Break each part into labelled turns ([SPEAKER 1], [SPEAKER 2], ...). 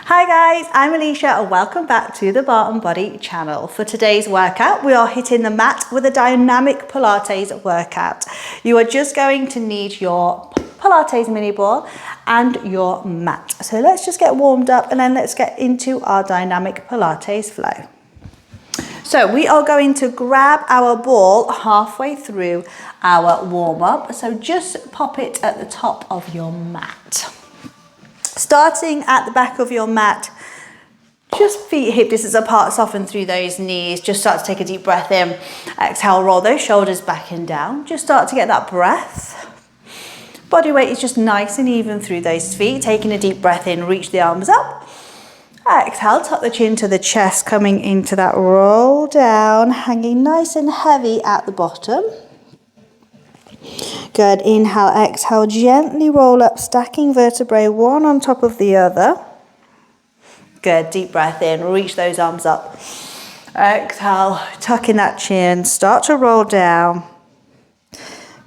[SPEAKER 1] Hi guys, I'm Alicia and welcome back to the Bar and Body channel. For today's workout, we are hitting the mat with a Dynamic Pilates workout. You are just going to need your Pilates mini ball and your mat. So let's just get warmed up and then let's get into our Dynamic Pilates flow. So we are going to grab our ball halfway through our warm up. So just pop it at the top of your mat. Starting at the back of your mat, just feet hip distance apart, soften through those knees. Just start to take a deep breath in. Exhale, roll those shoulders back and down. Just start to get that breath. Body weight is just nice and even through those feet. Taking a deep breath in, reach the arms up. Exhale, tuck the chin to the chest, coming into that roll down, hanging nice and heavy at the bottom. Good, inhale, exhale, gently roll up, stacking vertebrae one on top of the other. Good, deep breath in, reach those arms up. Exhale, tuck in that chin, start to roll down.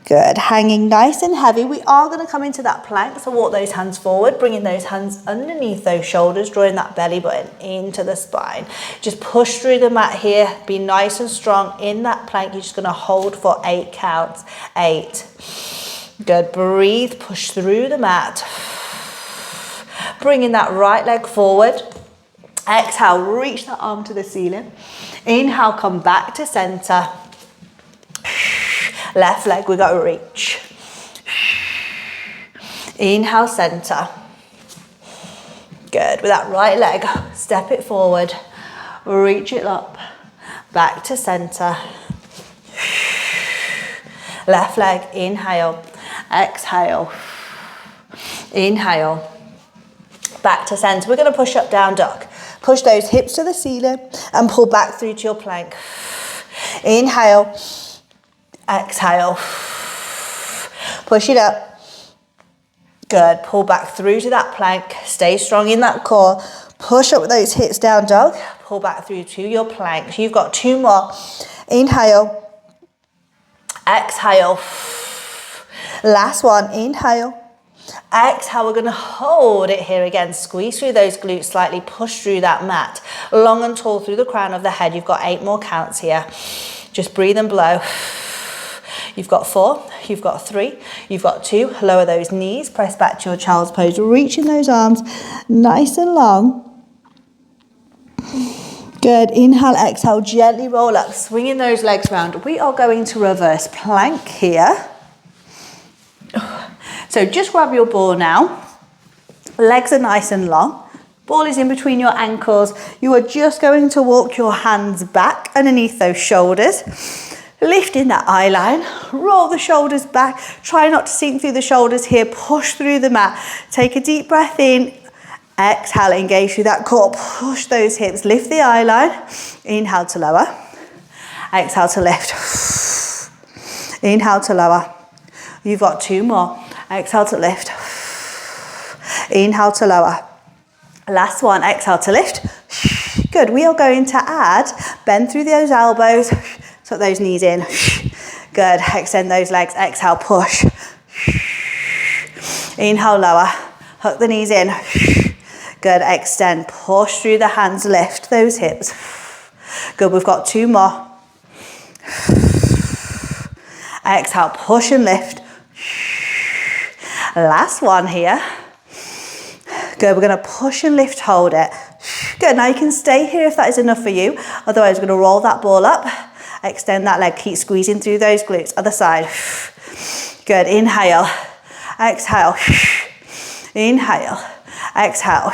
[SPEAKER 1] Good, hanging nice and heavy. We are going to come into that plank, so walk those hands forward, bringing those hands underneath those shoulders, drawing that belly button into the spine. Just push through the mat here, be nice and strong in that plank. You're just going to hold for 8 counts. 8. Good, breathe, push through the mat. Bringing that right leg forward. Exhale, reach that arm to the ceiling. Inhale, come back to center. Left leg, we got to reach. Inhale, center. Good. With that right leg, step it forward. Reach it up. Back to center. Left leg, inhale. Exhale. Inhale. Back to center. We're going to push up, down dog. Push those hips to the ceiling and pull back through to your plank. Inhale. Exhale, push it up. Good, pull back through to that plank. Stay strong in that core. Push up with those hips, down dog. Pull back through to your plank. You've got 2 more. Inhale, exhale. Last one, inhale. Exhale, we're going to hold it here again. Squeeze through those glutes slightly. Push through that mat. Long and tall through the crown of the head. You've got 8 more counts here. Just breathe and blow. You've got 4, you've got 3, you've got 2. Lower those knees, press back to your child's pose, reaching those arms nice and long. Good, inhale, exhale, gently roll up, swinging those legs round. We are going to reverse plank here. So just grab your ball now. Legs are nice and long. Ball is in between your ankles. You are just going to walk your hands back underneath those shoulders. Lifting that eye line, roll the shoulders back. Try not to sink through the shoulders here. Push through the mat. Take a deep breath in. Exhale, engage through that core. Push those hips. Lift the eye line. Inhale to lower. Exhale to lift. Inhale to lower. You've got 2 more. Exhale to lift. Inhale to lower. Last one. Exhale to lift. Good. We are going to add, bend through those elbows. Tuck those knees in. Good. Extend those legs. Exhale, push. Inhale, lower. Hook the knees in. Good. Extend. Push through the hands. Lift those hips. Good. We've got 2 more. Exhale, push and lift. Last one here. Good. We're going to push and lift, hold it. Good. Now you can stay here if that is enough for you. Otherwise, we're going to roll that ball up. Extend that leg, keep squeezing through those glutes. Other side. Good, inhale, exhale, inhale, exhale,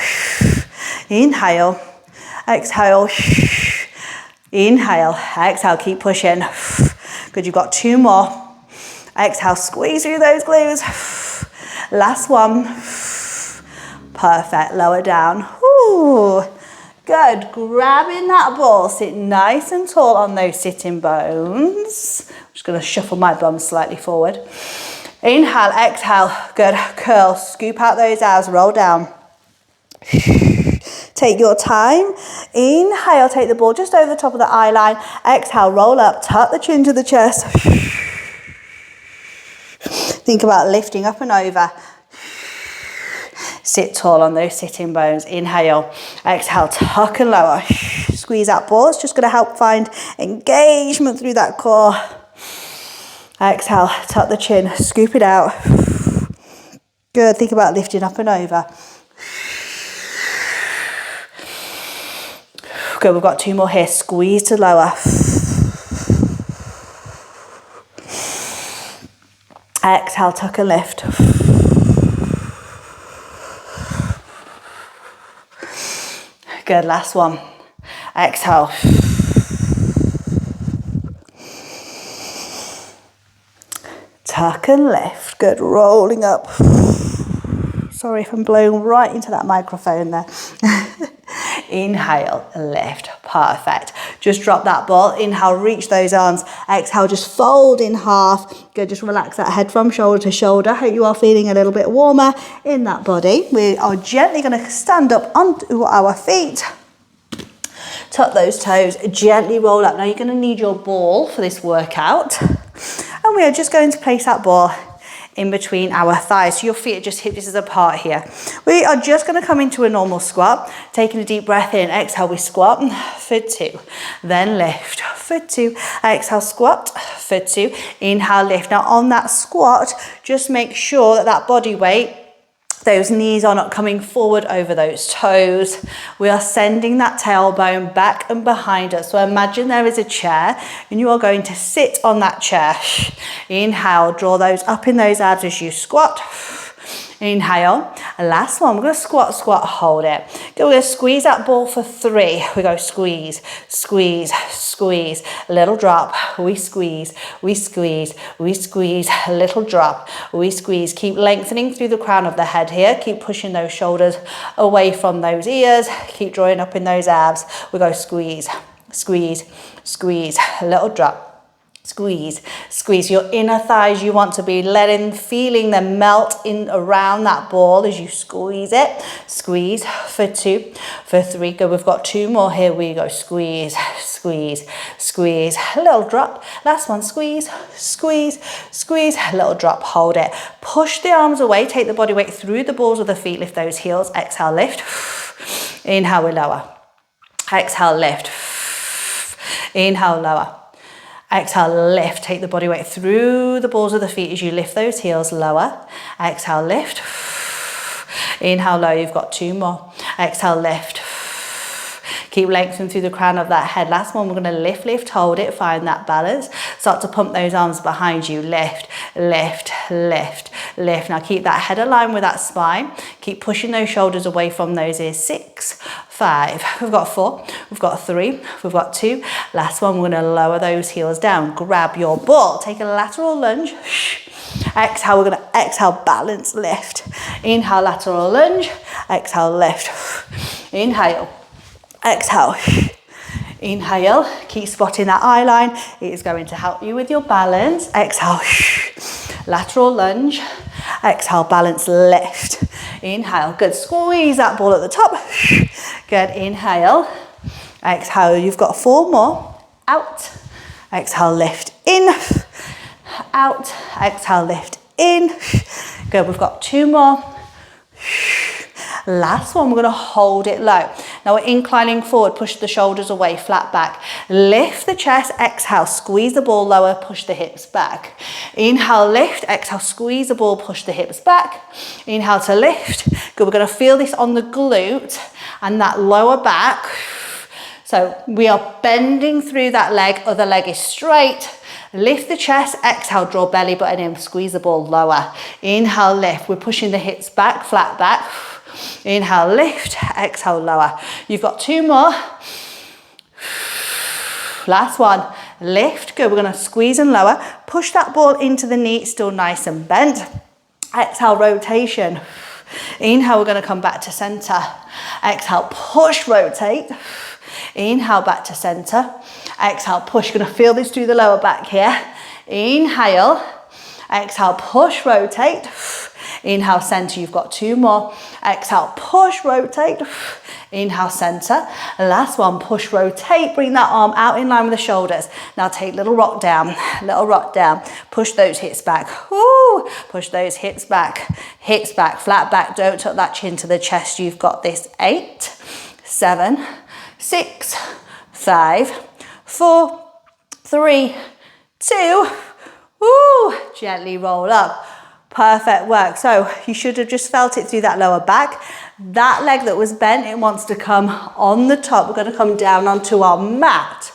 [SPEAKER 1] inhale, exhale, inhale, exhale, keep pushing. Good, you've got 2 more. Exhale, squeeze through those glutes. Last one. Perfect, lower down. Ooh. Good, grabbing that ball, sit nice and tall on those sitting bones. I'm just going to shuffle my bum slightly forward. Inhale, exhale, good, curl, scoop out those abs, roll down. Take your time. Inhale, take the ball just over the top of the eye line. Exhale, roll up, tuck the chin to the chest. Think about lifting up and over. Sit tall on those sitting bones. Inhale. Exhale, tuck and lower. Squeeze that ball. It's just going to help find engagement through that core. Exhale, tuck the chin, scoop it out. Good, think about lifting up and over. Good, we've got 2 more here. Squeeze to lower. Exhale, tuck and lift. Good, last one. Exhale. Tuck and lift. Good, rolling up. Sorry if I'm blowing right into that microphone there. Inhale, lift. Perfect. Just drop that ball. Inhale, reach those arms. Exhale, just fold in half. Good, just relax that head from shoulder to shoulder. Hope you are feeling a little bit warmer in that body. We are gently going to stand up onto our feet. Tuck those toes, gently roll up. Now you're going to need your ball for this workout. And we are just going to place that ball in between our thighs. So your feet are just hip distance apart here. We are just going to come into a normal squat. Taking a deep breath in. Exhale, we squat for 2. Then lift for 2. Exhale, squat for 2. Inhale, lift. Now on that squat, just make sure that that body weight, those knees are not coming forward over those toes. We are sending that tailbone back and behind us. So imagine there is a chair and you are going to sit on that chair. Inhale, draw those up in those abs as you squat. Inhale. Last one, we're going to squat, squat, hold it. We're going to squeeze that ball for 3. We go squeeze, squeeze, squeeze, little drop, we squeeze, we squeeze, we squeeze, little drop, we squeeze. Keep lengthening through the crown of the head here. Keep pushing those shoulders away from those ears. Keep drawing up in those abs. We go squeeze, squeeze, squeeze, little drop. Squeeze, squeeze your inner thighs. You want to be letting, feeling them melt in around that ball as you squeeze it. Squeeze for 2, for 3. Good, we've got 2 more. Here we go. Squeeze, squeeze, squeeze. A little drop. Last one. Squeeze, squeeze, squeeze. A little drop. Hold it. Push the arms away. Take the body weight through the balls of the feet. Lift those heels. Exhale, lift. Inhale, we lower. Exhale, lift. Inhale, lower. Exhale, lift. Take the body weight through the balls of the feet as you lift those heels, lower. Exhale, lift. Inhale, low. You've got 2 more. Exhale, lift. Keep lengthening through the crown of that head. Last one, we're going to lift, lift, hold it. Find that balance. Start to pump those arms behind you. Lift, lift, lift, lift. Now keep that head aligned with that spine. Keep pushing those shoulders away from those ears. 6, 5. We've got 4. We've got 3. We've got 2. Last one, we're going to lower those heels down. Grab your ball. Take a lateral lunge. Exhale, we're going to exhale, balance, lift. Inhale, lateral lunge. Exhale, lift. Inhale. Exhale. Inhale. Keep spotting that eye line. It is going to help you with your balance. Exhale. Lateral lunge. Exhale, balance, lift. Inhale. Good. Squeeze that ball at the top. Good. Inhale. Exhale. You've got 4 more. Out. Exhale, lift. In. Out. Exhale, lift. In. Good. We've got 2 more. Last one, we're going to hold it low. Now we're inclining forward, push the shoulders away, flat back. Lift the chest, exhale, squeeze the ball lower, push the hips back. Inhale, lift, exhale, squeeze the ball, push the hips back. Inhale to lift. Good, we're going to feel this on the glute and that lower back. So we are bending through that leg, other leg is straight. Lift the chest, exhale, draw belly button in, squeeze the ball lower. Inhale, lift, we're pushing the hips back, flat back. Inhale, lift, exhale, lower. You've got 2 more. Last one, lift. Good, we're going to squeeze and lower. Push that ball into the knee, still nice and bent. Exhale, rotation. Inhale, we're going to come back to center. Exhale, push, rotate. Inhale, back to center. Exhale, push. You're going to feel this through the lower back here. Inhale. Exhale, push, rotate. Inhale, center. You've got 2 more. Exhale, push, rotate. Inhale, center. Last one, push, rotate, bring that arm out in line with the shoulders. Now take little rock down, push those hips back. Woo! Push those hips back, flat back, don't tuck that chin to the chest. You've got this. 8, 7, 6, 5, 4, 3, 2, woo! Gently roll up. Perfect work. So you should have just felt it through that lower back. That leg that was bent, it wants to come on the top. We're going to come down onto our mat.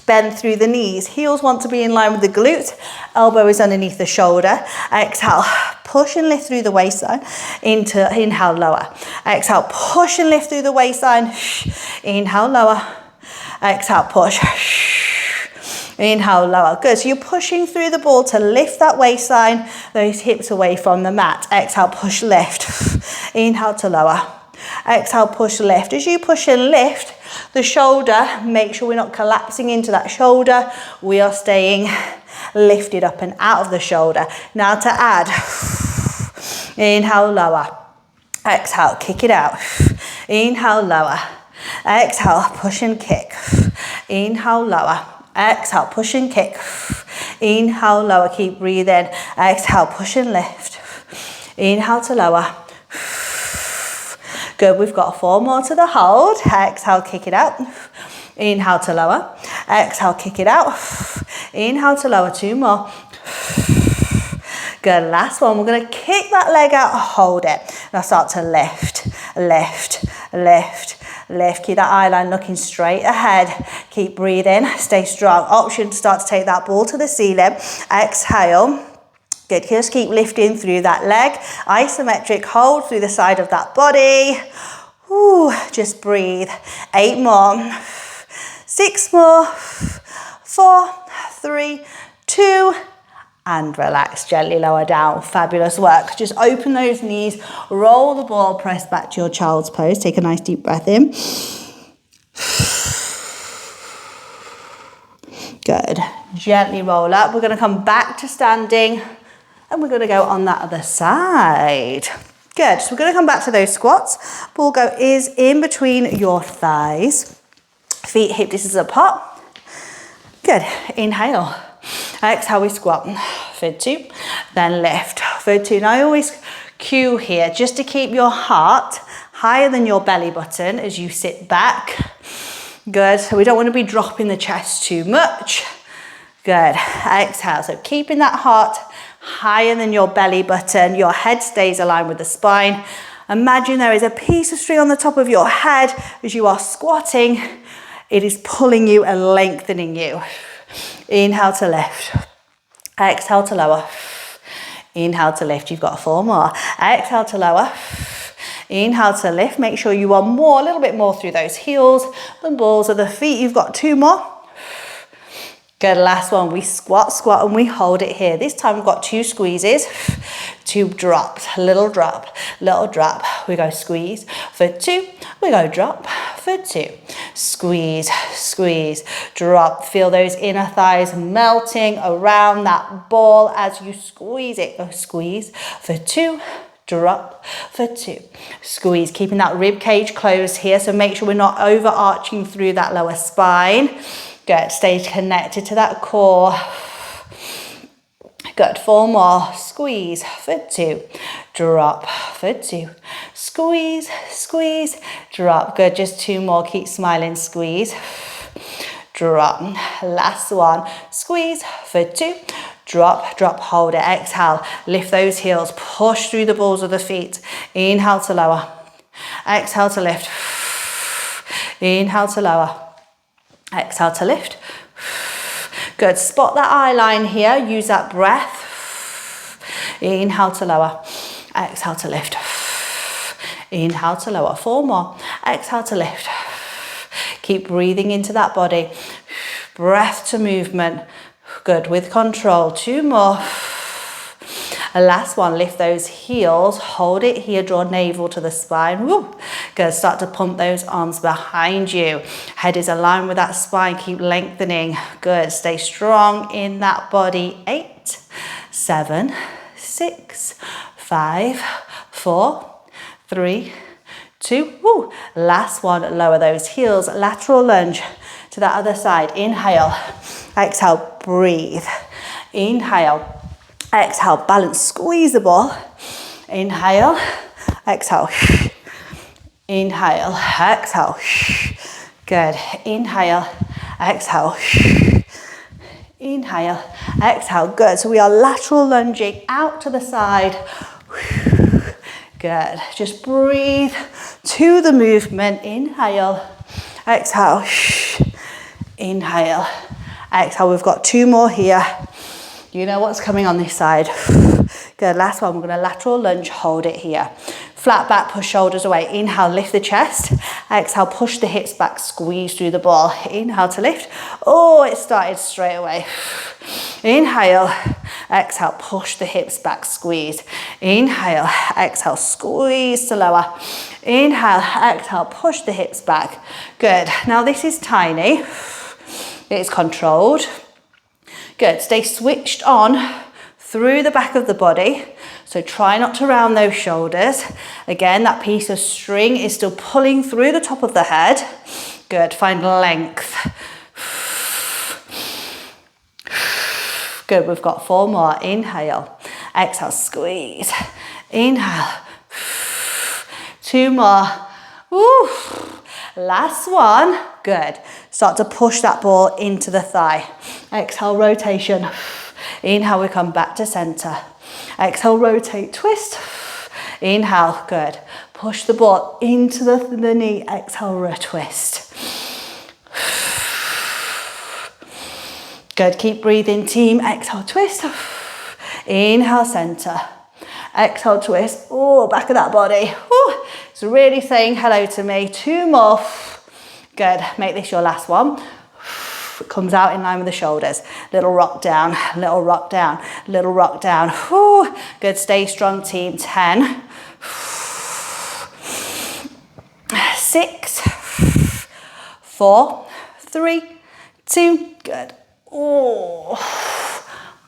[SPEAKER 1] Bend through the knees. Heels want to be in line with the glutes. Elbow is underneath the shoulder. Exhale, push and lift through the waistline. Inhale, lower. Exhale, push and lift through the waistline. Inhale, lower. Exhale, push. Inhale, lower. Good. So you're pushing through the ball to lift that waistline, those hips away from the mat. Exhale, push, lift. Inhale to lower. Exhale, push, lift. As you push and lift the shoulder, make sure we're not collapsing into that shoulder. We are staying lifted up and out of the shoulder. Now to add. Inhale, lower. Exhale, kick it out. Inhale, lower. Exhale, push and kick. Inhale, lower. Exhale, push and kick. Inhale, lower, keep breathing. Exhale, push and lift. Inhale to lower. Good, we've got 4 more to the hold. Exhale, kick it out. Inhale to lower. Exhale, kick it out. Inhale to lower, 2 more. Good, last one. We're going to kick that leg out, hold it. Now start to lift, lift, lift. Lift, keep that eye line looking straight ahead. Keep breathing, stay strong. Option to start to take that ball to the ceiling. Exhale. Good, just keep lifting through that leg. Isometric hold through the side of that body. Ooh, just breathe. 8 more. 6 more. 4, 3, 2, and relax, gently lower down. Fabulous work. Just open those knees, roll the ball, press back to your child's pose. Take a nice deep breath in. Good. Gently roll up. We're going to come back to standing and we're going to go on that other side. Good. So we're going to come back to those squats. Ball go is in between your thighs. Feet hip distance apart. Good. Inhale. Exhale, we squat. For 2, then lift. For 2. Now I always cue here just to keep your heart higher than your belly button as you sit back. Good. So we don't want to be dropping the chest too much. Good. Exhale. So keeping that heart higher than your belly button. Your head stays aligned with the spine. Imagine there is a piece of string on the top of your head as you are squatting. It is pulling you and lengthening you. Inhale to lift. Exhale to lower. Inhale to lift. You've got 4 more. Exhale to lower. Inhale to lift. Make sure you are a little bit more through those heels, the balls of the feet. You've got 2 more. Good, last one. We squat, and we hold it here. This time we've got 2 squeezes, 2 drops, little drop. We go squeeze for 2. We go drop for 2. Squeeze, squeeze, drop. Feel those inner thighs melting around that ball as you squeeze it. Go squeeze for 2. Drop for 2. Squeeze, keeping that rib cage closed here. So make sure we're not overarching through that lower spine. Good, stay connected to that core. Good, 4 more. Squeeze for 2. Drop for 2. Squeeze, squeeze, drop. Good, just 2 more. Keep smiling. Squeeze, drop. Last one. Squeeze for 2. Drop, drop, hold it. Exhale, lift those heels. Push through the balls of the feet. Inhale to lower. Exhale to lift. Inhale to lower. Exhale to lift. Good. Spot that eye line here. Use that breath. Inhale to lower. Exhale to lift. Inhale to lower. 4 more. Exhale to lift. Keep breathing into that body. Breath to movement. Good. With control. 2 more. Last one, lift those heels, hold it here, draw navel to the spine. Woo. Good, start to pump those arms behind you. Head is aligned with that spine, keep lengthening. Good, stay strong in that body. 8, 7, 6, 5, 4, 3, 2. Woo. Last one, lower those heels, lateral lunge to that other side. Inhale, exhale, breathe. Inhale, exhale, balance, squeeze the ball. Inhale, exhale. Inhale, exhale. Good. Inhale, exhale. Inhale, exhale. Good. So we are lateral lunging out to the side. Good. Just breathe to the movement. Inhale, exhale. Inhale, exhale. We've got 2 more here. You know what's coming on this side. Good. Last one. We're going to lateral lunge. Hold it here. Flat back, push shoulders away. Inhale, lift the chest. Exhale, push the hips back, squeeze through the ball. Inhale to lift. Oh, it started straight away. Inhale, exhale, push the hips back, squeeze. Inhale, exhale, squeeze to lower. Inhale, exhale, push the hips back. Good. Now this is tiny. It's controlled. Good. Stay switched on through the back of the body. So try not to round those shoulders. Again, that piece of string is still pulling through the top of the head. Good, find length. Good, we've got 4 more. Inhale, exhale, squeeze. Inhale, 2 more. Woo. Last one, good. Start to push that ball into the thigh. Exhale, rotation. Inhale, we come back to center. Exhale, rotate, twist. Inhale, good. Push the ball into the knee. Exhale, twist. Good, keep breathing, team. Exhale, twist. Inhale, center. Exhale, twist. Oh, back of that body. Ooh, it's really saying hello to me. 2 more. Good, make this your last one. Comes out in line with the shoulders. Little rock down, little rock down, little rock down. Whew. Good, stay strong, team. 10, 6, 4, 3, 2, good. Oh,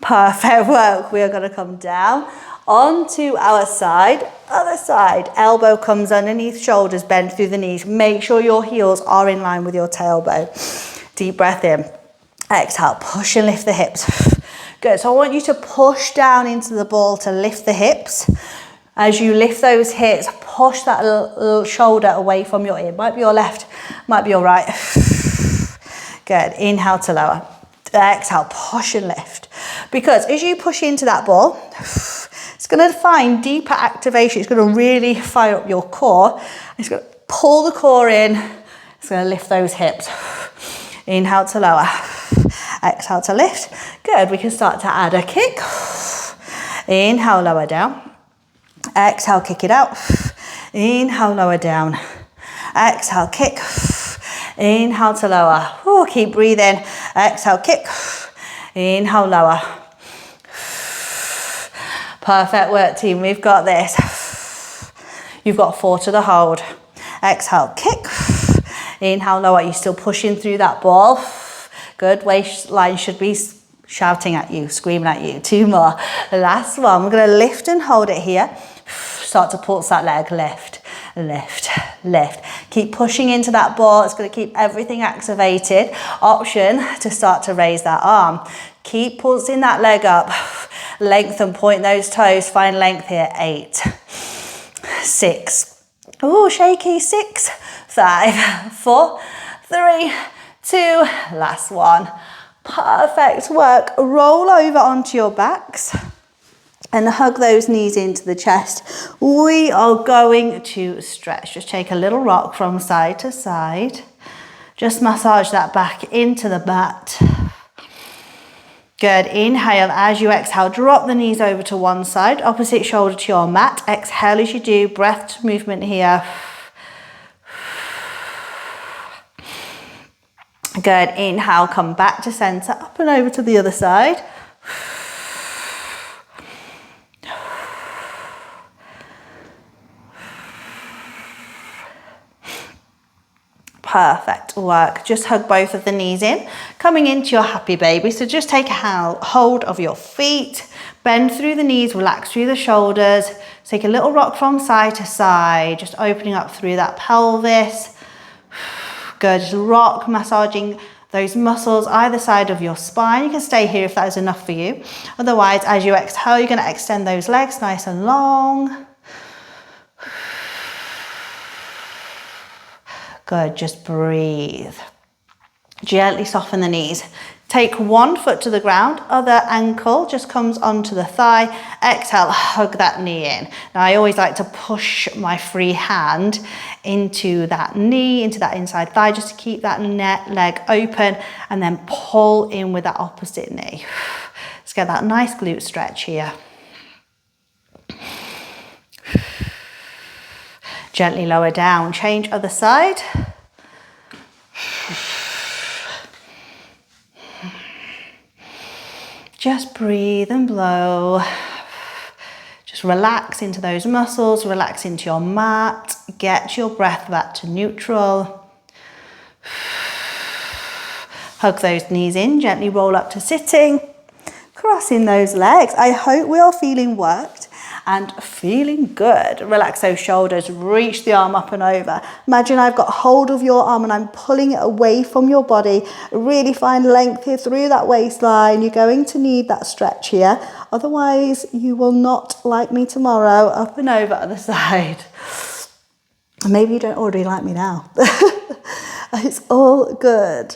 [SPEAKER 1] perfect work. We are going to come down onto our side, other side. Elbow comes underneath shoulders, bend through the knees. Make sure your heels are in line with your tailbone. Deep breath in. Exhale, push and lift the hips. Good, so I want you to push down into the ball to lift the hips. As you lift those hips, push that little shoulder away from your ear. Might be your left, might be your right. Good, inhale to lower. Exhale, push and lift. Because as you push into that ball, it's going to find deeper activation. It's going to really fire up your core. It's going to pull the core in. It's going to lift those hips. Inhale to lower, exhale to lift. Good, we can start to add a kick. Inhale, lower down. Exhale, kick it out. Inhale, lower down. Exhale, kick. Inhale to lower. Ooh, keep breathing. Exhale, kick. Inhale, lower. Perfect work, team. We've got this. You've got 4 to the hold. Exhale, kick. Inhale, lower. You're still pushing through that ball. Good. Waistline should be shouting at you, screaming at you. 2 more. Last one. We're going to lift and hold it here. Start to pulse that leg. Lift, lift, lift. Keep pushing into that ball. It's going to keep everything activated. Option to start to raise that arm. Keep pulsing that leg up. Lengthen, point those toes. Find length here. 8, 6. Ooh, shaky. 6, 5, 4, 3, 2. Last one. Perfect work. Roll over onto your backs and hug those knees into the chest. We are going to stretch. Just take a little rock from side to side. Just massage that back into the mat. Good. Inhale. As you exhale, drop the knees over to one side, opposite shoulder to your mat. Exhale as you do. Breath movement here. Good. Inhale, come back to center, up and over to the other side. Perfect work. Just hug both of the knees in, coming into your happy baby. So just take a hold of your feet, bend through the knees, relax through the shoulders. Take a little rock from side to side, just opening up through that pelvis. Good, just rock, massaging those muscles either side of your spine. You can stay here if that is enough for you. Otherwise, as you exhale, you're going to extend those legs nice and long. Good, just breathe. Gently soften the knees. Take one foot to the ground, other ankle just comes onto the thigh. Exhale, hug that knee in. Now I always like to push my free hand into that knee, into that inside thigh, just to keep that leg open, and then pull in with that opposite knee. Let's get that nice glute stretch here. Gently lower down, change other side. Just breathe and blow. Just relax into those muscles, relax into your mat. Get your breath back to neutral. Hug those knees in, gently roll up to sitting. Crossing those legs. I hope we are feeling worked and feeling good. Relax those shoulders, reach the arm up and over. Imagine I've got hold of your arm and I'm pulling it away from your body. Really find length here through that waistline. You're going to need that stretch here. Otherwise, you will not like me tomorrow. Up and over other side. Maybe you don't already like me now. It's all good.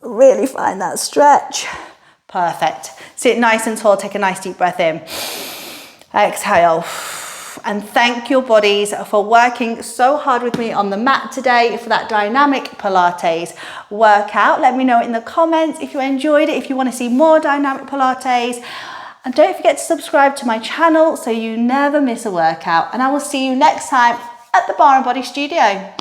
[SPEAKER 1] Really find that stretch. Perfect. Sit nice and tall, take a nice deep breath in. Exhale. And thank your bodies for working so hard with me on the mat today for that dynamic Pilates workout. Let me know in the comments if you enjoyed it, if you want to see more dynamic Pilates. And don't forget to subscribe to my channel so you never miss a workout. And I will see you next time at the Bar and Body Studio.